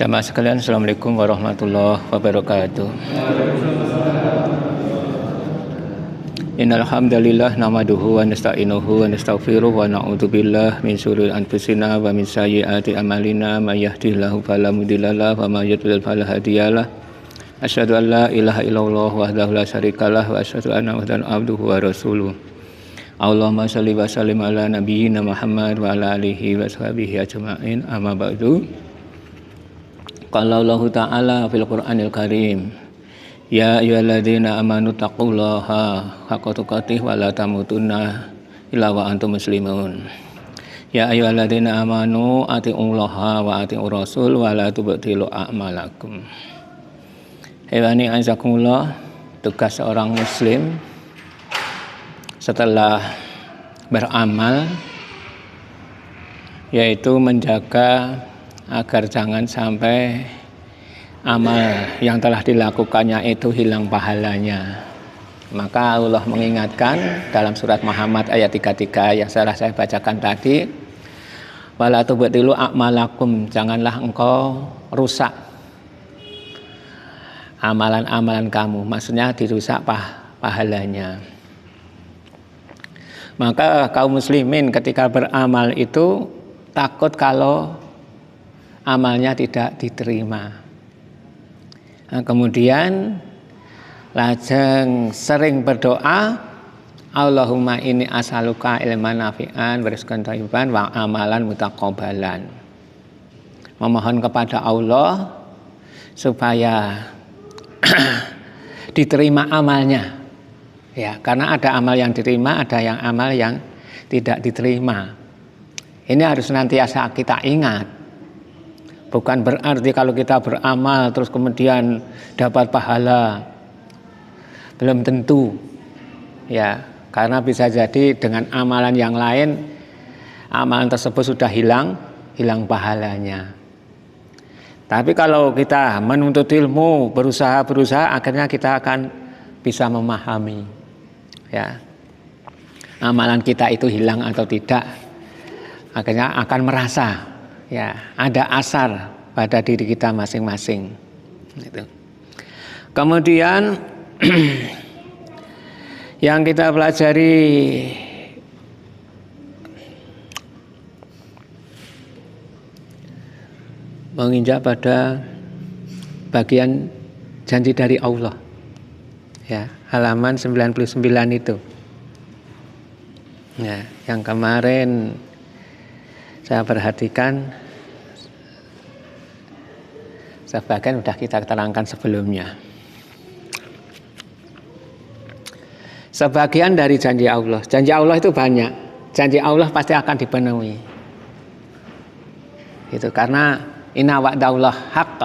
Jamaah sekalian, Assalamualaikum warahmatullahi wabarakatuh. Innal hamdalillah nahmaduhu wa nasta'inuhu wa nastaghfiruh wa na'udzubillahi min syururi anfusina wa min sayyiati a'malina may yahdihillahu fala mudhillalah wa may yudhlil fala hadiyalah. Asyhadu an la ilaha illallah wahdahu la syarikalah wa asyhadu anna Muhammadan abduhu wa rasuluh. Allahumma shalli wa sallim ala nabiyyina Muhammad wa ala alihi wa sahbihi ajma'in. Amma ba'du. Qala Allah Ta'ala fil Qur'anil Karim, ya ayyuhalladzina amanu taqullaha haqqa tuqatih wa la tamutunna illa wa antum muslimun. Ya ayyuhalladzina amanu atiullaha wa atiur rasul wa la tubtilu a'malakum. Hewani azakumullah, tugas seorang muslim setelah beramal yaitu menjaga agar jangan sampai amal yang telah dilakukannya itu hilang pahalanya. Maka Allah mengingatkan dalam surat Muhammad ayat 33 yang saya bacakan tadi, wala tubtilu a'malakum, janganlah engkau rusak amalan-amalan kamu, maksudnya dirusak pahalanya. Maka kaum muslimin ketika beramal itu takut kalau amalnya tidak diterima. Nah, kemudian lajeng sering berdoa, Allahumma inni as'aluka ilman nafi'an wa rizqan thayyiban wa amalan mutaqabbalan. Memohon kepada Allah supaya diterima amalnya. Ya, karena ada amal yang diterima, ada yang amal yang tidak diterima. Ini harus senantiasa kita ingat. Bukan berarti kalau kita beramal terus kemudian dapat pahala. Belum tentu. Ya, karena bisa jadi dengan amalan yang lain, amalan tersebut sudah hilang pahalanya. Tapi kalau kita menuntut ilmu, berusaha, akhirnya kita akan bisa memahami. Ya. Amalan kita itu hilang atau tidak. Akhirnya akan merasa ya, ada asar pada diri kita masing-masing. Gitu. Kemudian yang kita pelajari menginjak pada bagian janji dari Allah. Ya, halaman 99 itu. Ya, yang kemarin saya perhatikan sebagian sudah kita terangkan sebelumnya. Sebagian dari janji Allah itu banyak. Janji Allah pasti akan dipenuhi. Itu karena inna wa'dallah haqq.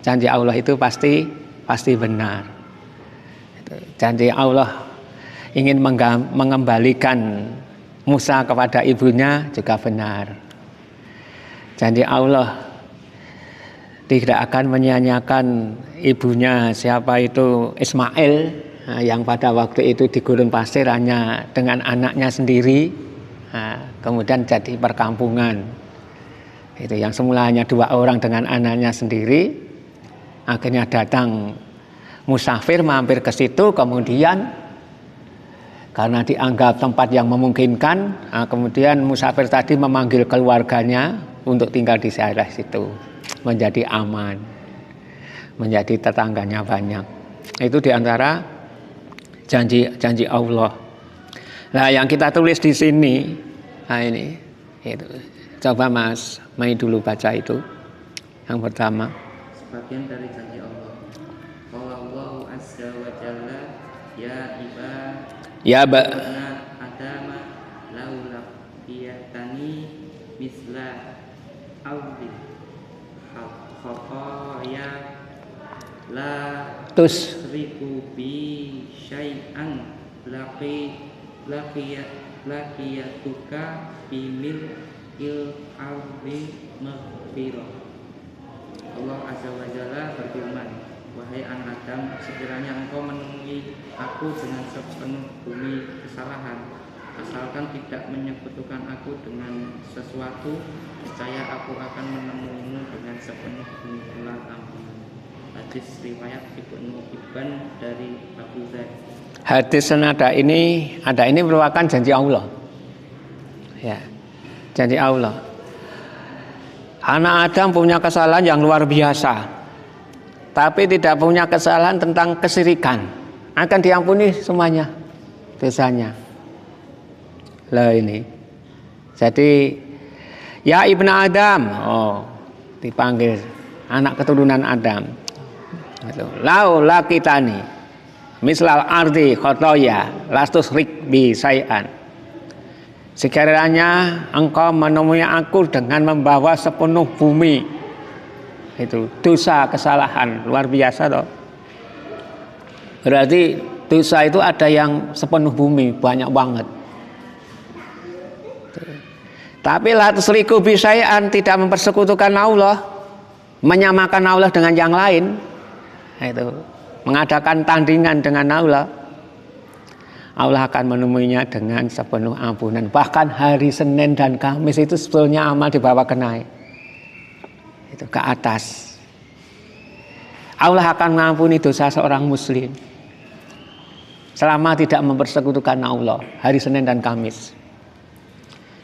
Janji Allah itu pasti benar. Janji Allah ingin mengembalikan Musa kepada ibunya juga benar. Janji Allah tidak akan menyia-nyiakan ibunya, siapa itu Ismail, yang pada waktu itu di gurun pasir hanya dengan anaknya sendiri, kemudian jadi perkampungan. Itu yang semula hanya 2 orang dengan anaknya sendiri, akhirnya datang musafir mampir ke situ, kemudian karena dianggap tempat yang memungkinkan, kemudian musafir tadi memanggil keluarganya untuk tinggal di daerah situ, menjadi aman, menjadi tetangganya banyak. Itu diantara janji Allah. Nah, yang kita tulis di sini, nah ini, itu. Coba Mas Mai dulu baca itu, yang pertama. Sebagian dari janji Allah. Qala Allahu azza wa jalla, ya adama laula iyatani misla audi khafaya la tusriku bi syai'an laqiyatuka bimil ardi maghfirah. Allah azza wa jalla berfirman, wahai anak Adam, sekiranya engkau menemui aku dengan sepenuh bumi kesalahan, asalkan tidak menyekutukan aku dengan sesuatu, percaya aku akan menemuimu dengan sepenuh bumi hadis riwayat Ibnu Hibban dari Abu Dzar. Hadis senada ini merupakan janji Allah. Ya, janji Allah. Anak Adam punya kesalahan yang luar biasa, tapi tidak punya kesalahan tentang kesyirikan. Akan diampuni semuanya dosanya. Lah ini. Jadi ya Ibnu Adam, dipanggil anak keturunan Adam. Lau lakitani mislal ardi khotoya lastus rik bi sayan. Sekiranya engkau menemui aku dengan membawa sepenuh bumi, itu dosa kesalahan luar biasa toh. Berarti dosa itu ada yang sepenuh bumi, banyak banget. Tapi la tusriku bi sayan, tidak mempersekutukan Allah, menyamakan Allah dengan yang lain, itu mengadakan tandingan dengan Allah. Allah akan menemuinya dengan sepenuh ampunan. Bahkan hari Senin dan Kamis itu sebetulnya amal dibawa ke naik, itu ke atas. Allah akan mengampuni dosa seorang muslim selama tidak mempersekutukan Allah hari Senin dan Kamis,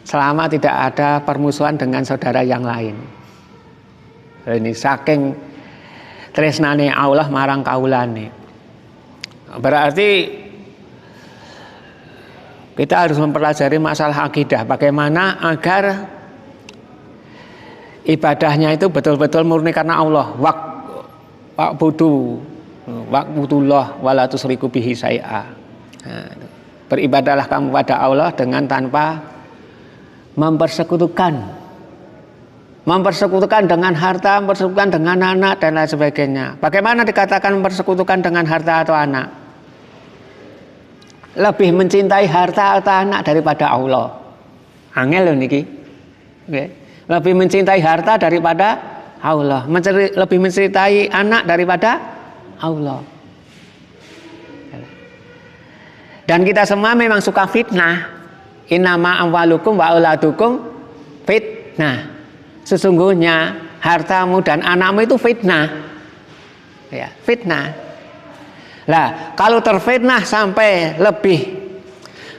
selama tidak ada permusuhan dengan saudara yang lain. Ini saking tresnane Allah marang kaulane. Berarti kita harus mempelajari masalah akidah, bagaimana agar ibadahnya itu betul-betul murni karena Allah. Wa'budullah wala tusyriku bihi syai'a. Beribadahlah kamu pada Allah dengan tanpa mempersekutukan dengan harta, mempersekutukan dengan anak dan lain sebagainya. Bagaimana dikatakan mempersekutukan dengan harta atau anak? Lebih mencintai harta atau anak daripada Allah. Angel loh niki. Okay. Lebih mencintai harta daripada Allah, lebih mencintai anak daripada Allah. Dan kita semua memang suka fitnah. Innama amwalukum wa auladukum fitnah. Sesungguhnya hartamu dan anakmu itu fitnah. Ya, fitnah. Lah, kalau terfitnah sampai lebih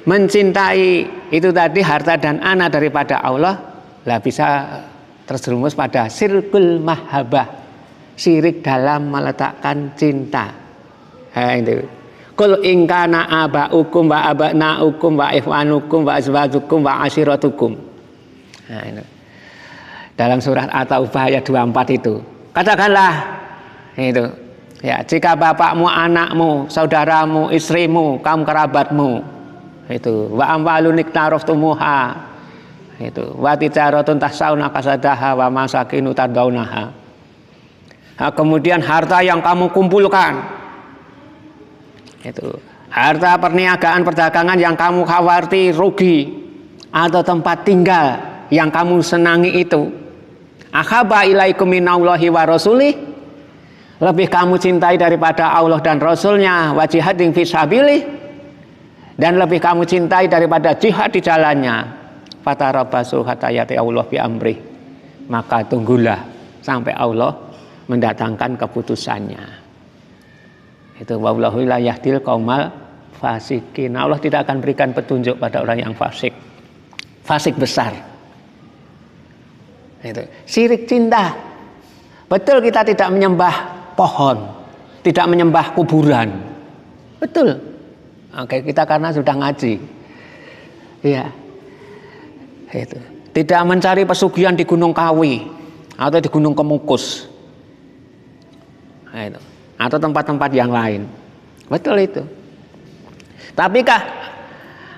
mencintai itu tadi harta dan anak daripada Allah, lah bisa terjerumus pada sirkul mahabbah, syirik dalam meletakkan cinta. Itu. Kul in kana aba'ukum wa abna'ukum wa ikhwanukum wa azwajukum wa ashiratukum. Nah, itu. Dalam surat At-Taubah ayat 24 itu. Katakanlah itu. Ya, jika bapakmu, anakmu, saudaramu, istrimu, kaum kerabatmu, itu wa amwalun iktaraftumuha, itu wa tijaratun tahsauna kasadaha wa masakinu tardaunaha. Nah, kemudian harta yang kamu kumpulkan, itu harta perniagaan perdagangan yang kamu khawatir rugi, atau tempat tinggal yang kamu senangi itu, akhaba ilaikum minallahi wa rasulih, lebih kamu cintai daripada Allah dan Rasulnya, wa jihadin fisabilih, dan lebih kamu cintai daripada jihad di jalannya, fatarabbasu hatta yati Allah bi amrih, maka tunggulah sampai Allah mendatangkan keputusannya. Itu wallahu la yahdil qaumal fasikin. Allah tidak akan berikan petunjuk pada orang yang fasik, fasik besar. Itu syirik cinta. Betul, kita tidak menyembah pohon, tidak menyembah kuburan, betul. Oke, kita karena sudah ngaji, ya, itu. Tidak mencari pesugihan di Gunung Kawi atau di Gunung Kemukus, itu. Atau tempat-tempat yang lain, betul itu. Tapi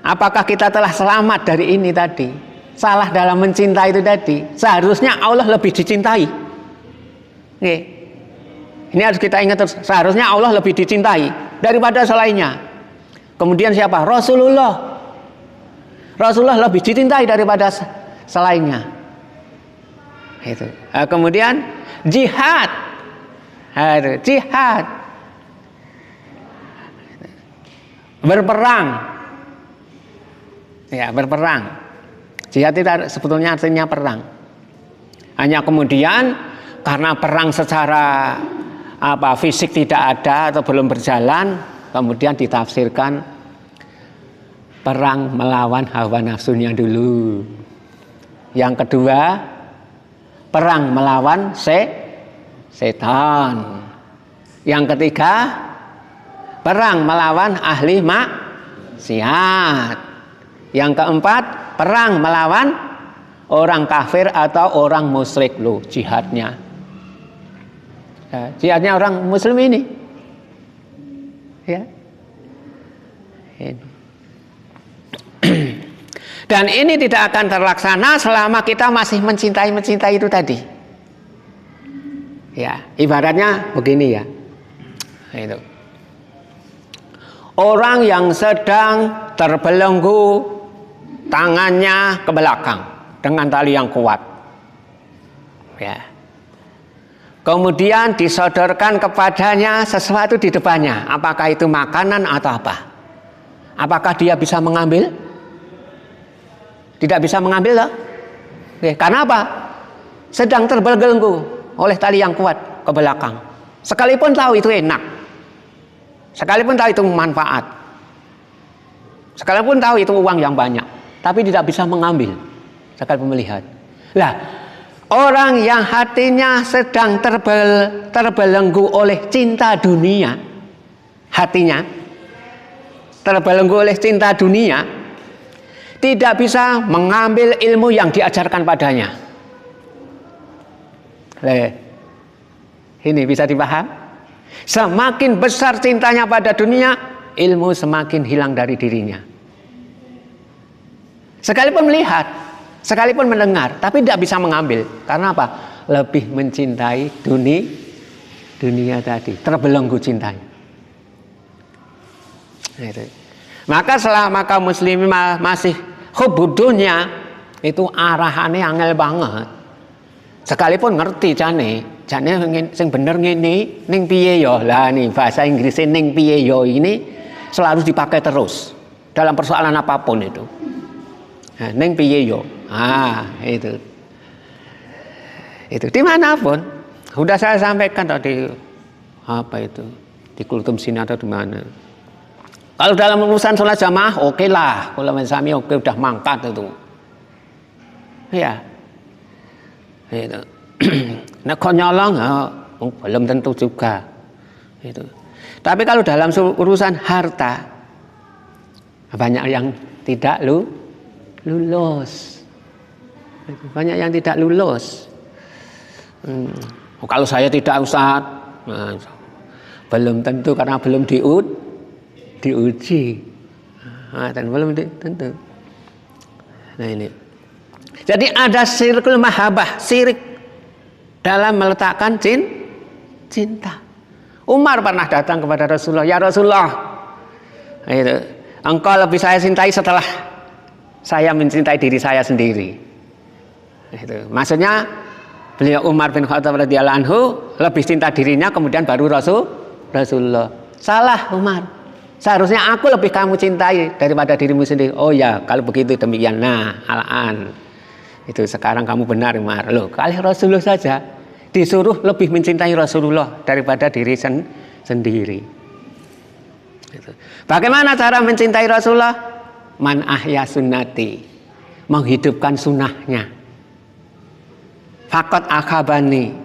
apakah kita telah selamat dari ini tadi? Salah dalam mencintai itu tadi. Seharusnya Allah lebih dicintai. Oke. Ini harus kita ingat terus. Seharusnya Allah lebih dicintai daripada selainnya. Kemudian siapa? Rasulullah. Rasulullah lebih dicintai daripada selainnya. Itu. Kemudian jihad. Jihad. Berperang. Ya, berperang. Jihad itu sebetulnya artinya perang. Hanya kemudian karena perang secara fisik tidak ada atau belum berjalan, kemudian ditafsirkan perang melawan hawa nafsunya dulu. Yang kedua, perang melawan setan. Yang ketiga, perang melawan ahli maksiat. Yang keempat, perang melawan orang kafir atau orang musyrik. Loh, jihadnya. Ya, jihadnya orang muslim ini. Ya. Ini. Dan ini tidak akan terlaksana selama kita masih mencintai itu tadi. Ya, ibaratnya begini ya. Itu. Orang yang sedang terbelenggu tangannya ke belakang dengan tali yang kuat. Ya. Kemudian disodorkan kepadanya sesuatu di depannya. Apakah itu makanan atau apa? Apakah dia bisa mengambil? Tidak bisa mengambil loh. Oke, karena apa? Sedang terbelenggu oleh tali yang kuat ke belakang. Sekalipun tahu itu enak, sekalipun tahu itu manfaat, sekalipun tahu itu uang yang banyak, tapi tidak bisa mengambil sekalipun melihat. Lah, orang yang hatinya sedang terbelenggu oleh cinta dunia, hatinya terbelenggu oleh cinta dunia, tidak bisa mengambil ilmu yang diajarkan padanya. Ini bisa dipaham? Semakin besar cintanya pada dunia, ilmu semakin hilang dari dirinya. Sekalipun melihat, sekalipun mendengar, tapi tidak bisa mengambil. Karena apa? Lebih mencintai dunia tadi, terbelenggu cintanya. Maka selama kaum muslimin masih hubud dunya, itu arahannya angel banget. Sekalipun ngerti jane sing bener ngene ning piye yo. Lah nih bahasa Inggrisnya ning piye yo ini selalu dipakai terus dalam persoalan apapun itu. Nah, ning piye yo. Itu. Itu dimanapun. Sudah saya sampaikan tadi di Kultum Sini atau di mana. Kalau dalam urusan sholat jamaah, oke lah. Kalau sami oke, udah mangkat itu. Ya. Itu. Nah, kalau nyolong, belum tentu juga. Itu. Tapi kalau dalam urusan harta, banyak yang tidak lulus. Banyak yang tidak lulus. Kalau saya tidak Ustaz, belum tentu karena belum diuji, dan belum tentu. Nah ini. Jadi ada sirkul mahabbah, sirik dalam meletakkan cinta. Umar pernah datang kepada Rasulullah, ya Rasulullah, itu, engkau lebih saya cintai setelah saya mencintai diri saya sendiri. Itu. Maksudnya beliau Umar bin Khattab radhiyallahu anhu lebih cinta dirinya, kemudian baru Rasulullah. Salah Umar. Seharusnya aku lebih kamu cintai daripada dirimu sendiri. Oh ya, kalau begitu demikian. Nah, alaan. Itu sekarang kamu benar, Umar. Loh, kali Rasulullah saja disuruh lebih mencintai Rasulullah daripada diri sendiri. Itu. Bagaimana cara mencintai Rasulullah? Man ahya sunnati. Menghidupkan sunnahnya. Fakot akhabani.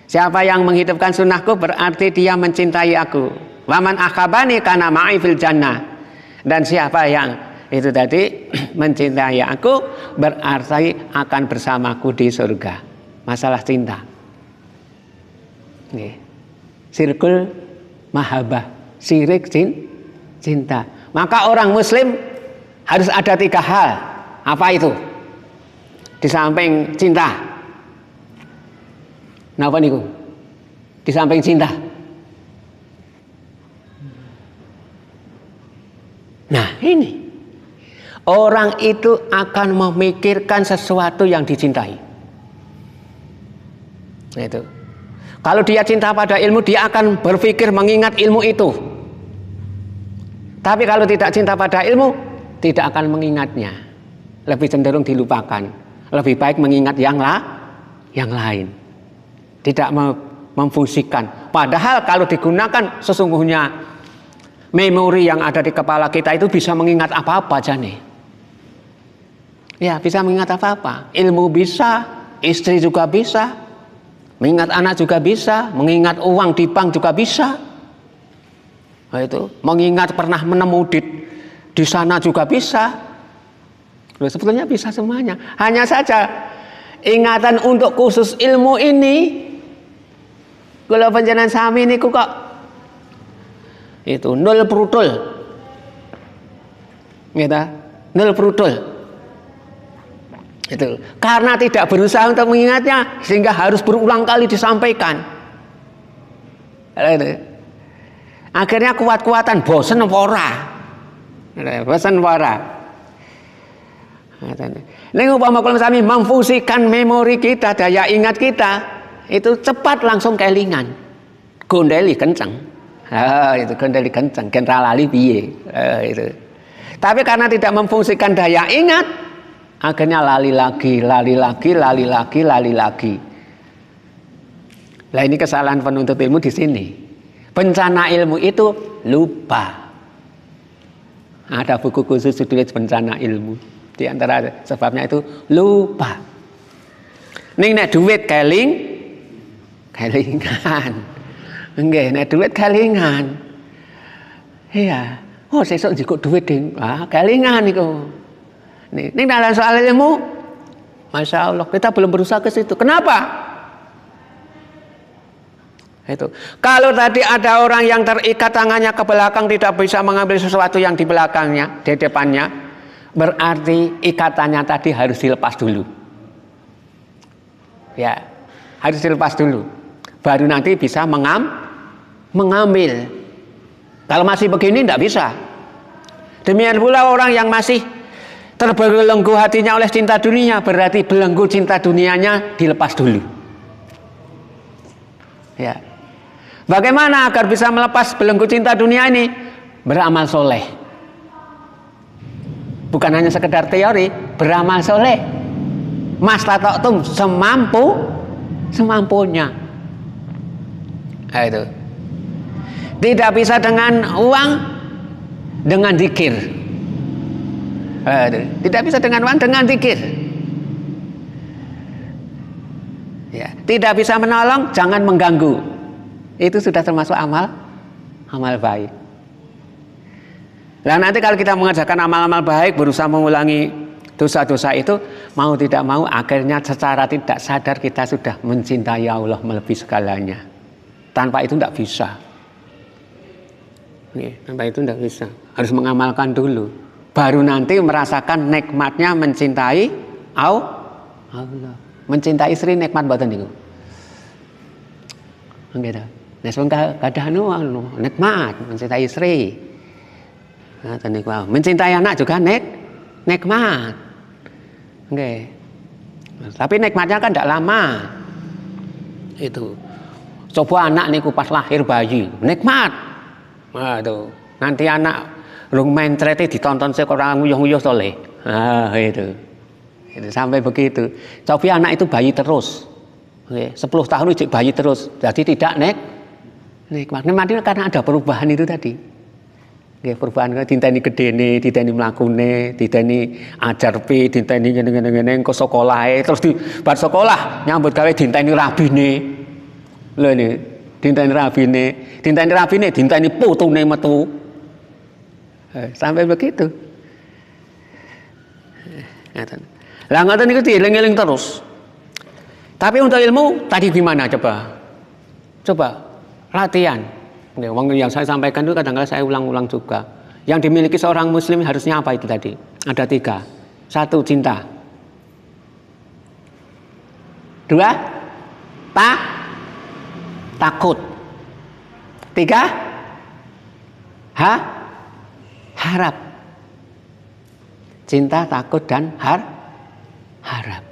Siapa yang menghidupkan sunnahku berarti dia mencintai aku. Waman akhabani kana ma'i fil jannah. Dan siapa yang itu tadi mencintai aku berarti akan bersamaku di surga. Masalah cinta. Nih. Sirkul mahabbah, sirik cinta. Maka orang muslim harus ada 3 hal. Apa itu? Di samping cinta. Napa niku? Di samping cinta. Nah ini, orang itu akan memikirkan sesuatu yang dicintai. Nah, itu. Kalau dia cinta pada ilmu, dia akan berpikir mengingat ilmu itu. Tapi kalau tidak cinta pada ilmu, tidak akan mengingatnya. Lebih cenderung dilupakan. Lebih baik mengingat yang lain. Tidak memfungsikan. Padahal kalau digunakan sesungguhnya memori yang ada di kepala kita itu bisa mengingat apa-apa jane. Ya, bisa mengingat apa-apa. Ilmu bisa, istri juga bisa, mengingat anak juga bisa, mengingat uang di bank juga bisa. Nah, itu mengingat pernah menemu di sana juga bisa. Loh, sebetulnya bisa semuanya. Hanya saja ingatan untuk khusus ilmu ini, kalau panjenengan sami niku kok itu nol brutul, gitu, nol brutul. Itu karena tidak berusaha untuk mengingatnya sehingga harus berulang kali disampaikan. Akhirnya kuat-kuatan bosen ora. Bosen ora. Ning upama kula sami memfungsikan memori kita, daya ingat kita itu cepat langsung kelingan. Gondeli kenceng. Itu gondeli kenceng, general lali piye. Itu. Tapi karena tidak memfungsikan daya ingat, akhirnya lali lagi. Nah, ini kesalahan penuntut ilmu di sini. Bencana ilmu itu lupa. Ada buku khusus judulnya bencana ilmu. Di antara sebabnya itu lupa. Ning nek duit kelingan. Nggih, nek duit kelingan. Iya. Oh, sesuk njikuk duit ding. Kelingan iku. Ning dalam soal ilmu, Masya Allah, kita belum berusaha ke situ. Kenapa? Itu. Kalau tadi ada orang yang terikat tangannya ke belakang tidak bisa mengambil sesuatu yang di belakangnya, di depannya, berarti ikatannya tadi harus dilepas dulu. Ya, harus dilepas dulu. Baru nanti bisa mengambil. Kalau masih begini tidak bisa. Demikian pula orang yang masih terbelenggu hatinya oleh cinta dunia, berarti belenggu cinta dunianya dilepas dulu. Ya. Bagaimana agar bisa melepas belenggu cinta dunia ini? Beramal soleh. Bukan hanya sekedar teori, beramal soleh. Mastata'tum semampunya. Nah, itu. Tidak bisa dengan uang, dengan zikir. Tidak bisa dengan uang, dengan zikir. Ya, tidak bisa menolong, jangan mengganggu. Itu sudah termasuk amal baik. Nah, nanti kalau kita mengerjakan amal-amal baik, berusaha mengulangi dosa-dosa itu, mau tidak mau akhirnya secara tidak sadar kita sudah mencintai Allah melebihi segalanya. Tanpa itu tidak bisa. Tanpa itu tidak bisa. Harus mengamalkan dulu. Baru nanti merasakan nikmatnya mencintai Allah. Mencintai istri nikmat mboten niku. Nggih ta. Nek wong kadah nikmat mencintai istri. Mencintai anak juga nikmat. Nggih. Tapi nikmatnya kan tidak lama. Itu. Coba anak niku pas lahir bayi, nikmat. Nah, itu. Nanti anak rung mentrete ditonton seorang nguyuh-nguyuh soleh. Itu. Itu sampai begitu. Coba anak itu bayi terus. 10 tahun itu bayi terus. Jadi tidak nikmat. Nikmatnya karena ada perubahan itu tadi. Nggih, perubahan diteni gedene, diteni mlakune, diteni ajarpe, diteni ngene-ngene engko sekolahe, terus di bar sekolah nyambut gawe diteni rabine. Lho ini, diteni rabine, diteni putune metu. Sampai begitu. Ngaten. Lah ngoten niku dieling-eling terus. Tapi untuk ilmu tadi gimana coba? Latihan. Yang saya sampaikan itu kadang-kadang saya ulang-ulang juga. Yang dimiliki seorang muslim harusnya apa itu tadi? Ada 3. 1, cinta. 2, takut. 3, harap. Cinta, takut, dan harap.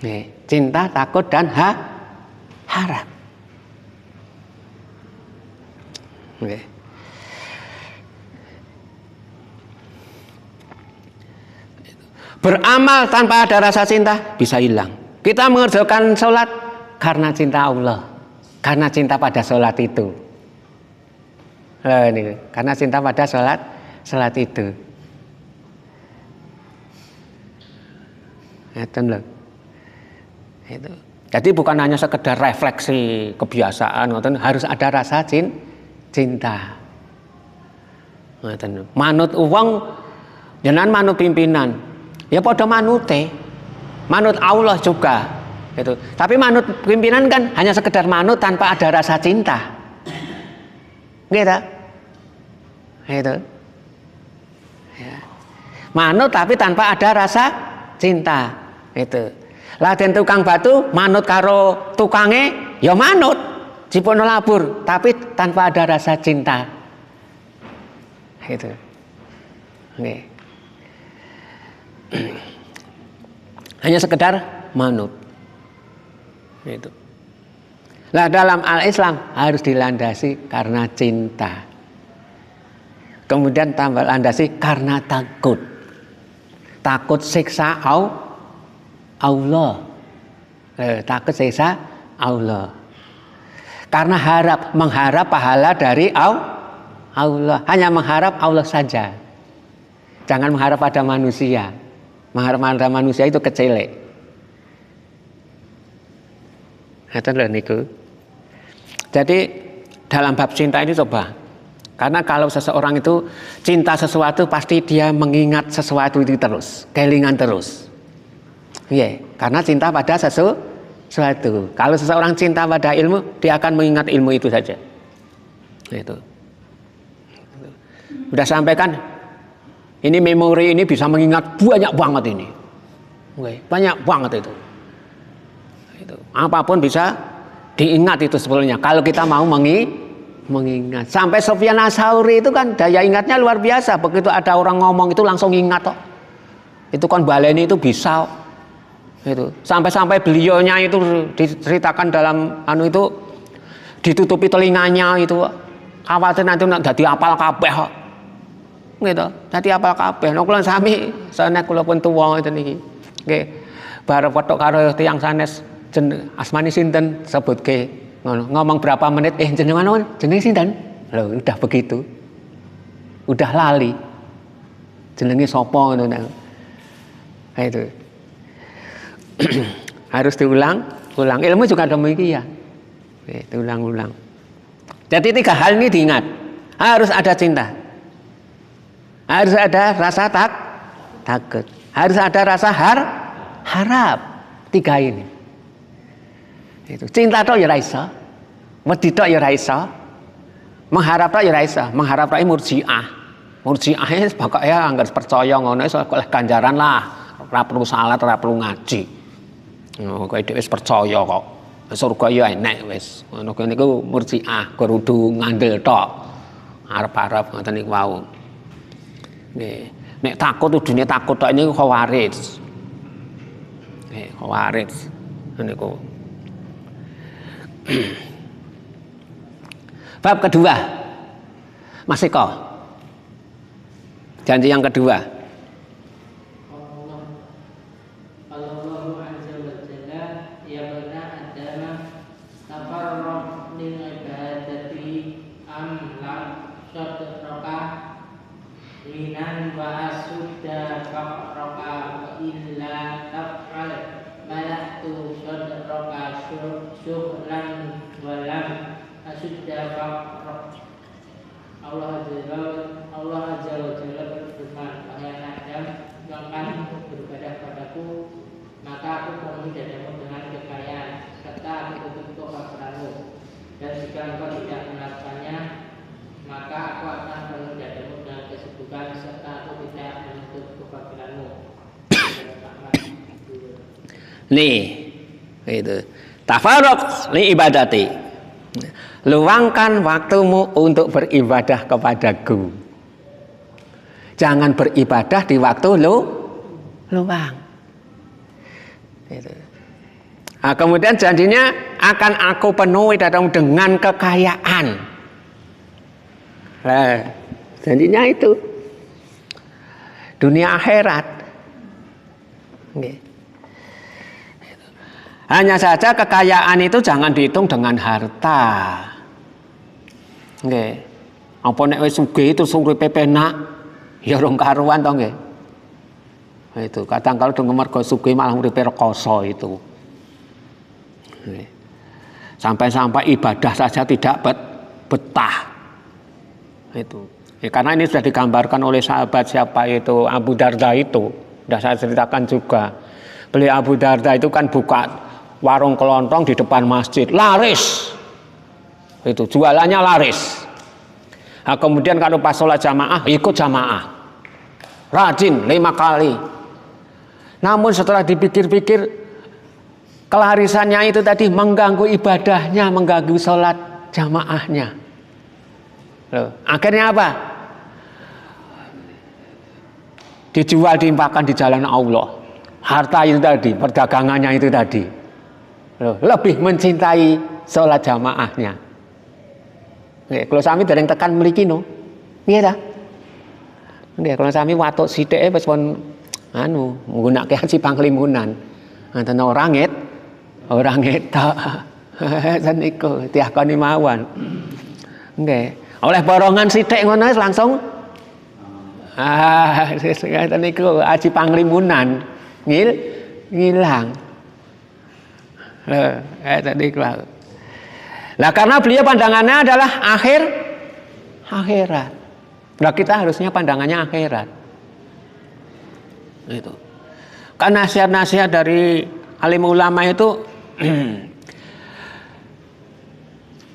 Nih, cinta, takut, dan harap. Okay. Beramal tanpa ada rasa cinta bisa hilang. Kita mengerjakan sholat karena cinta Allah, karena cinta pada sholat itu. Ini, karena cinta pada sholat itu. Itu. Jadi bukan hanya sekedar refleksi kebiasaan, harus ada rasa cinta. Manut uang, jangan manut pimpinan. Ya pada manute, manut Allah juga. Gitu. Tapi manut pimpinan kan hanya sekedar manut tanpa ada rasa cinta. Gitu. Gitu. Ya. Manut tapi tanpa ada rasa cinta. Itu. Laden tukang batu manut karo tukange ya manut jipono labur tapi tanpa ada rasa cinta. Itu. Oke. Hanya sekedar manut. Itu. Lah dalam al-Islam harus dilandasi karena cinta. Kemudian tambah landasi karena takut. Takut siksa Allah. Takut siksa Allah. Karena mengharap pahala dari Allah. Hanya mengharap Allah saja. Jangan mengharap pada manusia. Mengharap pada manusia itu kecelek. Jadi dalam bab cinta ini coba. Karena kalau seseorang itu cinta sesuatu pasti dia mengingat sesuatu itu terus, kelingan terus. Iya, karena cinta pada sesuatu. Kalau seseorang cinta pada ilmu, dia akan mengingat ilmu itu saja. Itu. Udah sampaikan, ini memori ini bisa mengingat banyak banget ini. Banyak banget itu. Apapun bisa diingat itu sebetulnya. Kalau kita mau mengingat. Sampai Sufyan Ats-Tsauri itu kan daya ingatnya luar biasa. Begitu ada orang ngomong itu langsung ingat kok. Itu kan baleni itu bisa. Itu sampai beliaunya itu diceritakan dalam itu ditutupi telinganya itu khawatir nanti dadi apal kabeh kok gitu dadi apal kabeh nek kula sami sanes kula pun tuwa ngeten iki nggih bareng foto karo tiyang sanes asmani sinten sebutke ngono ngomong berapa menit jenengan jenenge sinten lho udah begitu udah lali jenenge sapa ngono itu harus diulang. Ilmu juga demikian. Diulang-ulang. Jadi 3 hal ini diingat. Harus ada cinta. Harus ada rasa takut. Harus ada rasa harap. 3 ini. Itu. Cinta tok ya ra iso. Wedi tok ya ra iso. Mengharap tok ya ra iso. Mengharap tok murji'ah. Murji'ah pokoke anggar percaya ngono iso oleh ganjaran lah. Ora perlu salat, ora perlu ngaji. Kowe dhewe wis percaya kok. Surga ya enek wis. Ngono kene niku murji'ah, kudu ngandel tok. Arep-arep ngoten niku wau. Nggih. Nek takut udune takut tok niku khawarij. Nggih, khawarij. Niku. Bab kedua. Mas Eko. Janji yang kedua. Allah Azza wa Jalla berfirman, wahai Adam, jangan beribadah padaku, maka aku penuhi dadamu dengan kekayaan, serta aku tutup kekuasaanmu. Dan jika engkau tidak melakukannya, maka aku akan penuhi dadamu dengan kesibukan, serta aku tidak menutup kekuasaanmu. Nih, itu tafarruq li ibadati. Luangkan waktumu untuk beribadah kepadaku. Jangan beribadah di waktu luang. Itu. Nah, kemudian janjinya akan aku penuhi dadamu dengan kekayaan. Nah, janjinya itu dunia akhirat. Hanya saja kekayaan itu jangan dihitung dengan harta. Nggih. Apa nek wis sugih terus uripe penak, ya rong karuan to nggih. Itu kadang kalau dengan mergo sugih malah uripe rekoso itu. Sampai-sampai ibadah saja tidak betah. Itu. Ya, karena ini sudah digambarkan oleh sahabat siapa itu Abu Darda itu. Sudah saya ceritakan juga. Beliau Abu Darda itu kan buka warung kelontong di depan masjid, laris. Itu jualannya laris. Nah, kemudian kalau pas sholat jamaah, ikut jamaah. Rajin 5 kali. Namun setelah dipikir-pikir, kelarisannya itu tadi mengganggu ibadahnya, mengganggu sholat jamaahnya. Loh, akhirnya apa? Dijual, diimpakkan di jalan Allah. Harta itu tadi, perdagangannya itu tadi. Loh, lebih mencintai sholat jamaahnya. Kalau sami dereng tekan mriki no. Piye ta? Nggih, kalau sami watuk sithike wis pun nggunakake haji panglimunan. Ngoten ora ngetok. Sen iku diakoni mawon. Nggih. Oleh borongan sithik ngono langsung ngoten niku haji panglimunan ngilang. Tadi kelar. Nah karena beliau pandangannya adalah akhirat. Nah kita harusnya pandangannya akhirat. Itu. Kan nasihat-nasihat dari alim ulama itu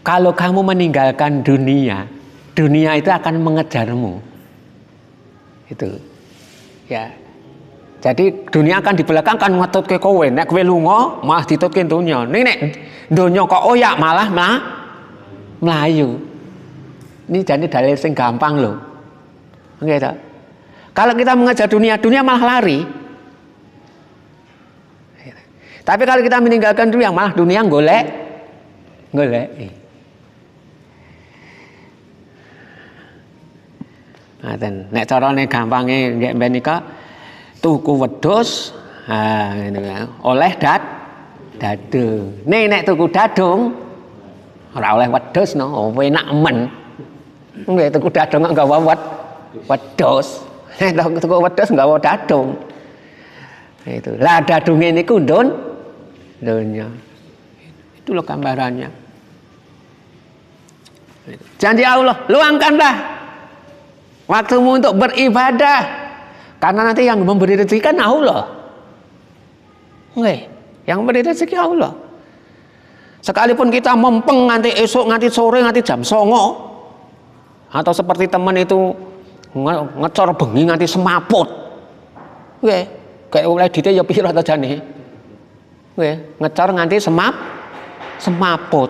kalau kamu meninggalkan dunia itu akan mengejarmu. Itu. Ya. Jadi dunia akan di belakang kan ngetutke kowe, nek kowe lunga malah ditutke dunya. Nek dunya kok oyak malah melayu. Ini jadi dalil sing gampang loh. Nggih ta? Kalau kita mengejar dunia malah lari. Tapi kalau kita meninggalkan dunia malah dunia golek. Ngaten, nek carane gampange nggih mben nika tuku wedhus, ngene ya. Oleh dadu. Nek tuku dadung ora oleh wedhus no, enak men. Nggih tuku dadung kok nggawa wedhus. Nek tuku wedhus nggawa dadung. Itu. Lah dadunge niku dunya. Itu loh gambarannya. Janji Allah, luangkanlah waktumu untuk beribadah. Karena nanti yang memberi rezeki kan Allah. Nggih, yang memberi rezeki Allah. Sekalipun kita mempeng nganti esok, nganti sore, nganti jam 09.00 atau seperti teman itu ngecor bengi nganti semaput. Nggih, kayak oleh dite ya pira ta jane. Nggih, ngecor nganti semaput.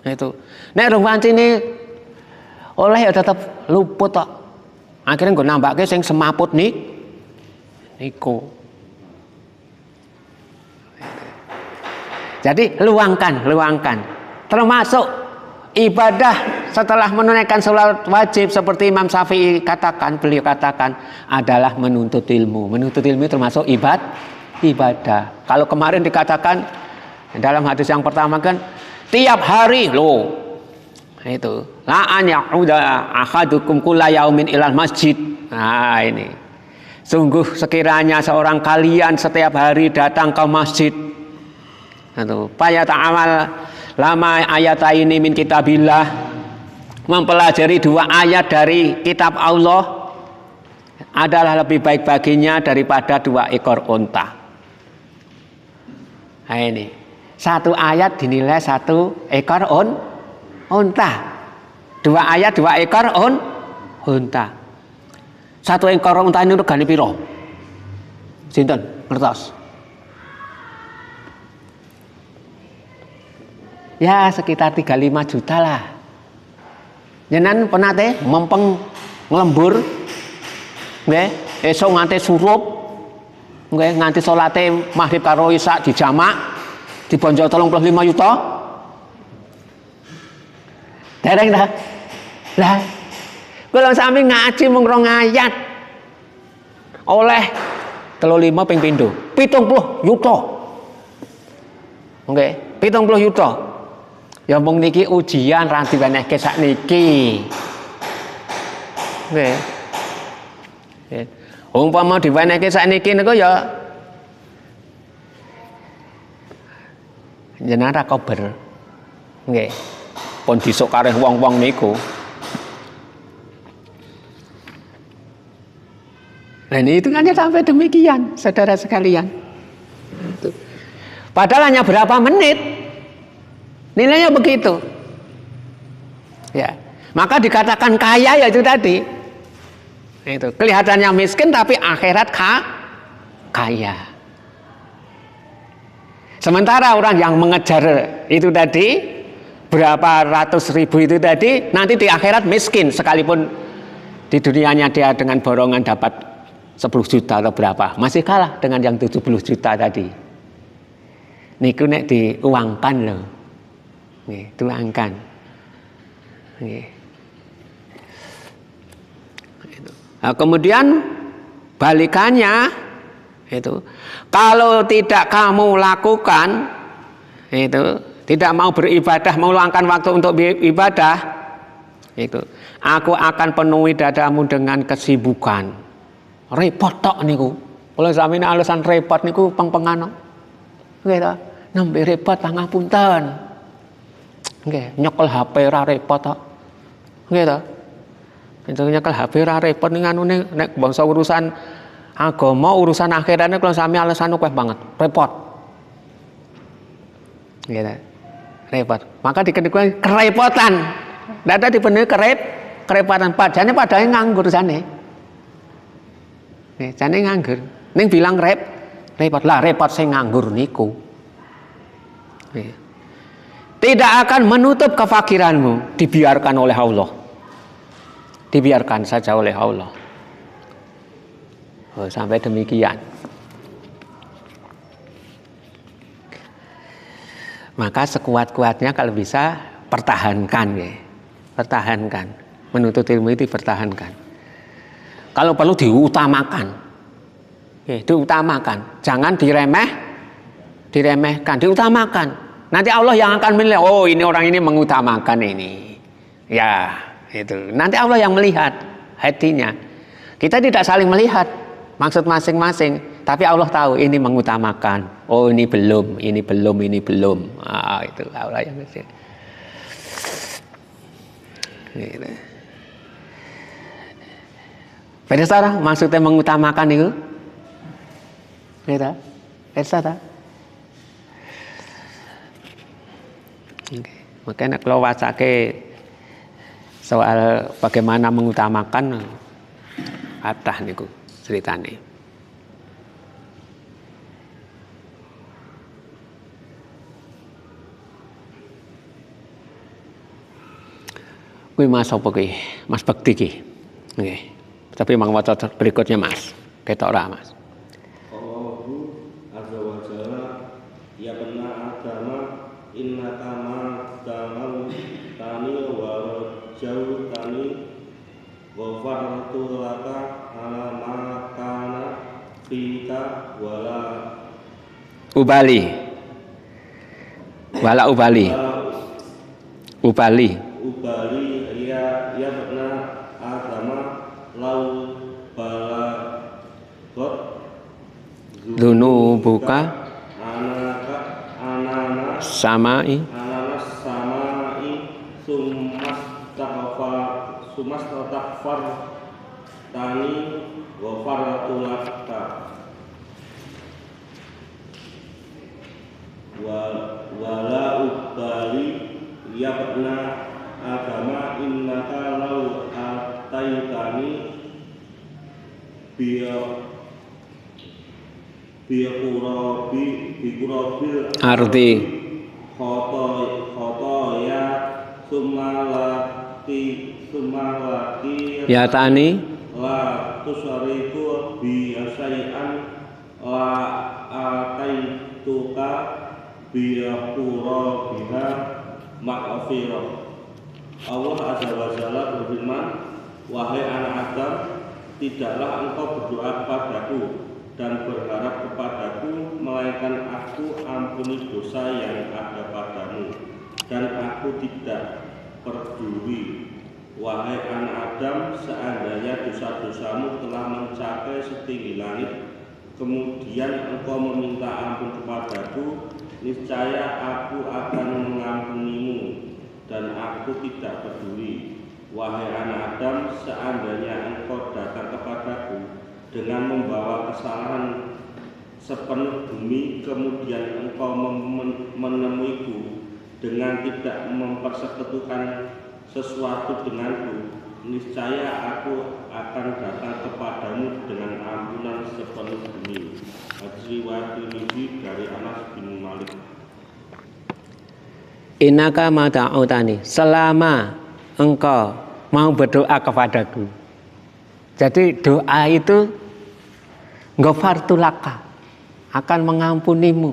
Itu. Nek rong wancine oleh ya tetap luput tok. Akhirnya gue nambahke sing semaput niku. Jadi luangkan. Termasuk ibadah setelah menunaikan sholat wajib seperti Imam Syafi'i beliau katakan adalah menuntut ilmu. Menuntut ilmu termasuk ibadah. Kalau kemarin dikatakan dalam hadis yang pertama kan tiap hari loh. Itu la an ya'uda ahadukum kulla yaumin ilal masjid. Nah ini sungguh sekiranya seorang kalian setiap hari datang ke masjid itu paya ta'amal lama ayat ini min kitabillah, mempelajari 2 ayat dari kitab Allah adalah lebih baik baginya daripada 2 ekor unta. Nah ini 1 ayat dinilai 1 ekor unta. 2 ayat 2 ekor unta. 1 ekor unta ini regane piro? Sinten? Ngertos? Ya sekitar 35 juta lah. Jenengan penate mempeng nglembur nggih, esuk nganti surup nggih, nganti salate maghrib karo isya dijamak dibonjol 35 juta. Dereng dah. Lah, kula sami ngaji mung 2 ayat. Oleh 35 ping pindho, 70 yuta. Nggih, 70 yuta. Ya mung niki ujian ra diwenehke sakniki. Nggih. Nggih. Umpama diwenehke sakniki niku ya jenengan ra kober. Nggih. Pun disuk kareh wong-wong niku. Dan itu hanya sampai demikian, saudara sekalian. Padahal hanya berapa menit, nilainya begitu. Ya, maka dikatakan kaya ya itu tadi. Itu kelihatannya miskin tapi akhirat kaya. Sementara orang yang mengejar itu tadi berapa ratus ribu itu tadi nanti di akhirat miskin sekalipun di dunianya dia dengan borongan dapat 10 juta atau berapa masih kalah dengan yang 70 juta tadi. Niku nek diuangkan loh, nih tuangkan. Nih. Nah, kemudian balikannya itu kalau tidak kamu lakukan itu tidak mau beribadah, meluangkan waktu untuk beribadah itu aku akan penuhi dadamu dengan kesibukan. Repot tok niku. Kalau sampeyan alasan repot niku peng-pengan. Nggih ta? Nembe repot pangapunten. Nggih, nyekel HP ra repot tok. Nggih ta? Nyekel HP ra repot ning anune nek bangsa urusan agama, urusan akhiratnya kalau sami alasan kuwi banget, repot. Nggih ta? Repot. Maka dikene kerepotan. Dada dibener kerepotan padane nganggur jane. Nih, jane nganggur. Ning bilang repot lah, repot sing nganggur niku. Nih. Tidak akan menutup kefakiranmu, dibiarkan oleh Allah. Dibiarkan saja oleh Allah. Oh, sampai demikian. Maka sekuat-kuatnya kalau bisa pertahankan ya. Pertahankan. Menuntut ilmu itu dipertahankan. Kalau perlu diutamakan. Diutamakan. Jangan diremehkan, diutamakan. Nanti Allah yang akan menilai, oh ini orang ini mengutamakan ini. Ya, itu. Nanti Allah yang melihat hatinya. Kita tidak saling melihat maksud masing-masing, tapi Allah tahu ini mengutamakan. Oh ini belum, ini belum, ini belum. Ah, itu Allah yang melihat. Gitu. Pada saudara maksudnya mengutamakan itu, gitu, pada saudara. Makanya kalau wacake soal bagaimana mengutamakan, ada niku ceritane. Kuwi Mas apa kuwi? Mas Bekti ki. Nggih. Tapi mang waca berikutnya Mas. Ketok ora Mas. Allahu azza wa jalla ya bena agama innaka ma damal tani wa jauh tani ghafartu laka ala ma kana fika wala ubali ya bena agama lau balagot dunubuka ananas samai sumas takfar tani ghafaratulaka wala ubali ya bena agama innaka lau ataitani biqurabil arti khotoya sumalaki ya tani la tusariku bi syai'an la ataituka bi qurabiha maghfirah. Allah azza wa jalla berfirman, wahai anak Adam, tidaklah engkau berdoa kepadaku dan berharap kepadaku, melainkan aku ampuni dosa yang ada padamu, dan aku tidak peduli. Wahai anak Adam, seandainya dosa-dosamu telah mencapai setinggi langit, kemudian engkau meminta ampun kepadaku, niscaya aku akan mengampunimu, dan aku tidak peduli. Wahai anak Adam, seandainya engkau datang kepadaku dengan membawa kesalahan sepenuh bumi, kemudian engkau menemuiku dengan tidak mempersekutukan sesuatu denganku, niscaya aku akan datang kepadamu dengan ampunan sepenuh bumi. Hadis riwayat Tirmidzi dari Anas bin Malik. Innaka ma ta'utani, selama engkau mau berdoa kepadaku. Jadi doa itu ghafartu laka, akan mengampunimu.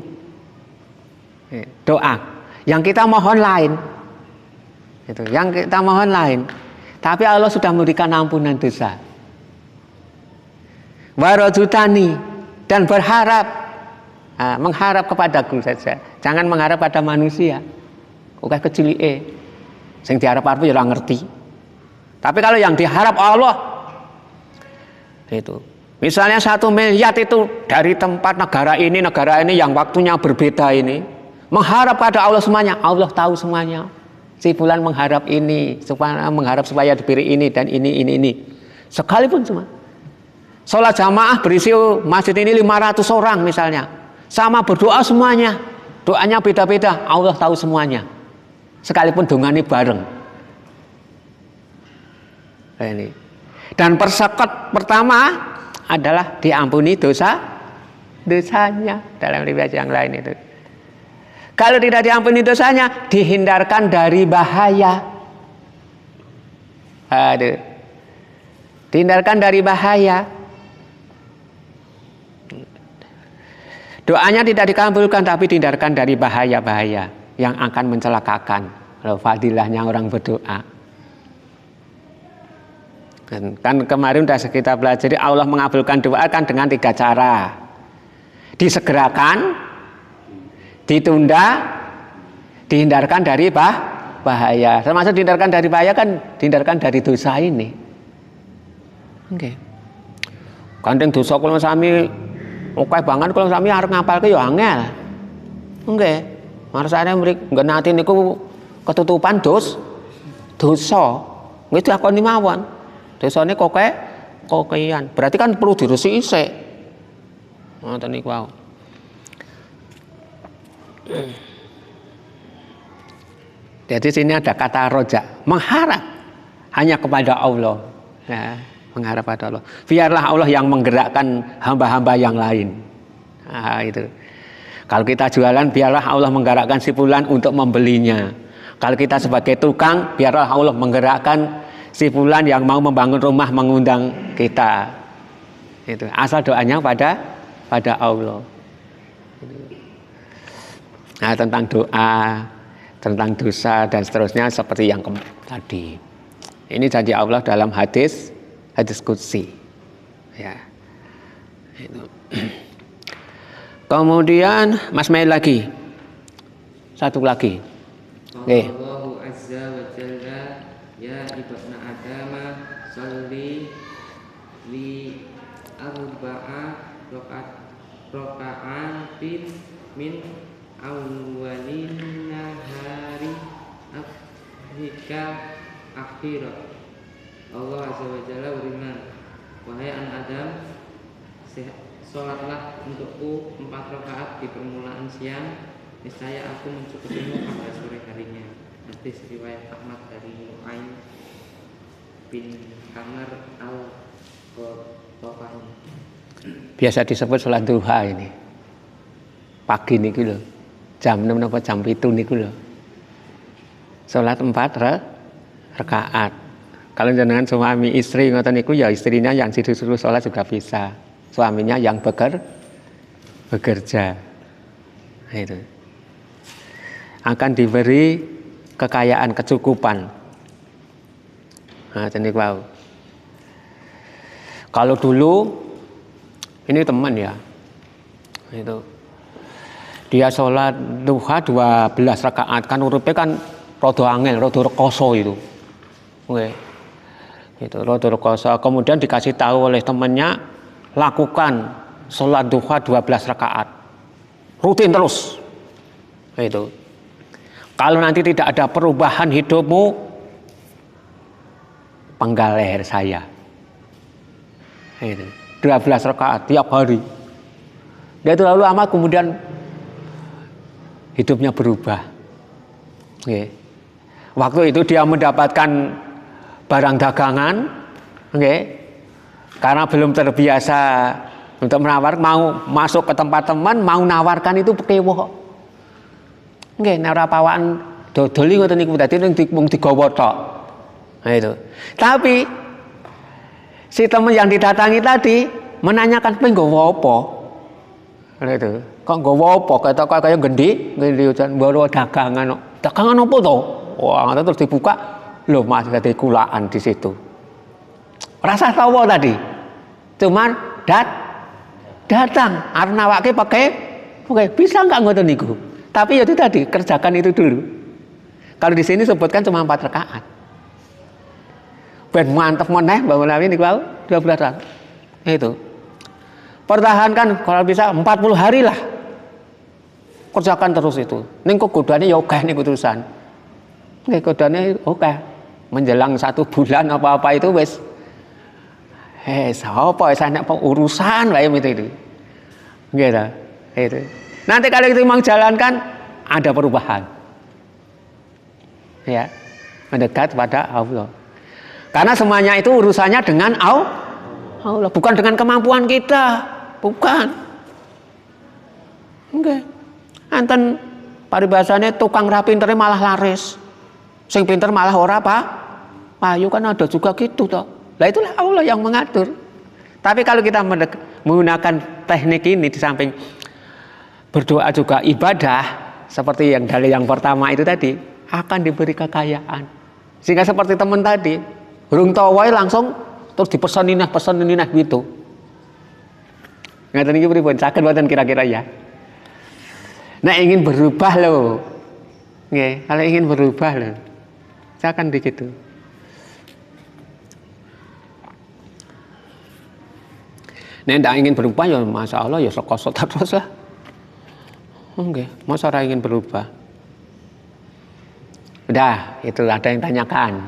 Doa yang kita mohon lain, itu yang kita mohon lain, tapi Allah sudah memberikan ampunan dosa. Warajutani, dan berharap, mengharap kepadaku saja, jangan mengharap pada manusia. Oke kecil sing diharap apa ya ora ngerti. Tapi kalau yang diharap Allah itu, misalnya 1 miliar itu dari tempat negara ini yang waktunya berbeda ini, mengharap pada Allah semuanya, Allah tahu semuanya. Si fulan mengharap ini, supaya diberi ini dan ini. Sekalipun semua. Sholat jamaah berisi masjid ini 500 orang misalnya, sama berdoa semuanya, doanya beda-beda, Allah tahu semuanya. Sekalipun dongane bareng. Ini. Dan persekot pertama adalah diampuni dosanya dalam riwayat yang lain itu. Kalau tidak diampuni dosanya, dihindarkan dari bahaya. Aduh. Dihindarkan dari bahaya. Doanya tidak dikabulkan, tapi dihindarkan dari bahaya-bahaya yang akan mencelakakan. Kalau fadilahnya orang berdoa. Kan kemarin sudah kita pelajari, Allah mengabulkan doa kan dengan 3 cara. Disegerakan, ditunda, dihindarkan dari bahaya. Termasuk dihindarkan dari bahaya kan dihindarkan dari dosa ini. Oke. Kandeng dosa kalau sami oke banget kalau sami arep ngapalke ya angel. Nggih. Marsane mriki nggenati niku ketutupan dosa. Nggih diakoni mawon. Dosane kokean. Berarti kan perlu diresiki sik. Ngoten niku wae. Jadi sini ada kata roja, mengharap hanya kepada Allah. Ya, mengharap pada Allah. Biarlah Allah yang menggerakkan hamba-hamba yang lain. Nah, itu. Kalau kita jualan, biarlah Allah menggerakkan si fulan untuk membelinya. Kalau kita sebagai tukang, biarlah Allah menggerakkan si fulan yang mau membangun rumah mengundang kita. Itu. Asal doanya pada Allah. Nah, tentang doa, tentang dosa dan seterusnya seperti yang tadi. Ini janji Allah dalam hadis qudsi. Ya. Itu. Kemudian Mas Mail lagi. Satu lagi. Allahu azza wa jalla, ya ibna Adam, sholli li arba'a raka'atin min awwalin nahari afhika akhirat. Allah azza wa jalla berfirman, wahai anak Adam, sholatlah untukku 4 rakaat di permulaan siang, niscaya aku mencukupimu pada sore harinya. Hadis riwayat Ahmad dari Nu'aim bin Amr al-Qatafani. Biasa disebut sholat duha ini. Pagi niku lho. Jam 6 atau jam 7 niku lho. Sholat 4 rakaat. Kalau jenengan suami istri ngoten niku ya istrinya yang disuruh sholat juga bisa. Suaminya yang bekerja. Nah, itu. Akan diberi kekayaan, kecukupan. Nah, jadi wow. Kalau dulu Ini teman ya. Itu. Dia sholat duha 12 rakaat. Kan urupe kan rada angel, rada rekoso itu. Oke. Itu rada rekoso. Kemudian dikasih tahu oleh temannya, lakukan sholat duha 12 rakaat. Rutin terus. Itu. Kalau nanti tidak ada perubahan hidupmu, penggal leher saya. Itu. 12 rakaat tiap hari. Dia itu lalu amat kemudian hidupnya berubah. Oke. Waktu itu dia mendapatkan barang dagangan, oke. Karena belum terbiasa untuk menawar, mau masuk ke tempat teman, mau nawarkan itu pekewo. Oke, ora pawakan dodoli ngoten niku dadi mung digawa tok. Nah itu. Tapi si teman yang didatangi tadi menanyakan penggawa apa? Nah itu. Kok nggawa apa? Kaya gendi ujan bawa dagangan. Dagangan apa to? Wah, terus dibuka, loh Mas ada kulaan di situ. Rasa tahu tadi. Cuman datang arep nawake pakai bisa enggak ngoten niku? Tapi ya itu tadi, kerjakan itu dulu. Kalau di sini sebutkan cuma 4 rakaat. Ben mantep meneh Mbak Menawi niku 12 rakaat. Itu. Pertahankan kalau bisa 40 hari lah. Kerjakan terus itu. Ning kok godane ya akeh niku terusan. Nek godane akeh. Menjelang 1 bulan apa-apa itu wis sapa wis enek urusan wae itu. Nggih ta? Itu. Nanti kalau itu memang jalankan ada perubahan. Ya. Mendekat pada Allah. Karena semuanya itu urusannya dengan Allah, bukan dengan kemampuan kita. Bukan. Oke. Anten paribasane tukang ra pintere malah laris. Sing pinter malah ora payu kan ada juga gitu toh. Lah itulah Allah yang mengatur. Tapi kalau kita menggunakan teknik ini di samping berdoa juga ibadah seperti yang dalil yang pertama itu tadi akan diberi kekayaan. Sehingga seperti teman tadi, urung tawai langsung terus dipesan ini gitu. Ngaten iki pripun? Saged mboten kira-kira ya. Nah, ingin berubah loh. Nggih, kalau ingin berubah loh. Silakan begitu. Nek ndak ingin berubah ya Masya Allah ya rekoso terus lah. Oke, masa orang ingin berubah. Udah, itu ada yang tanyakan.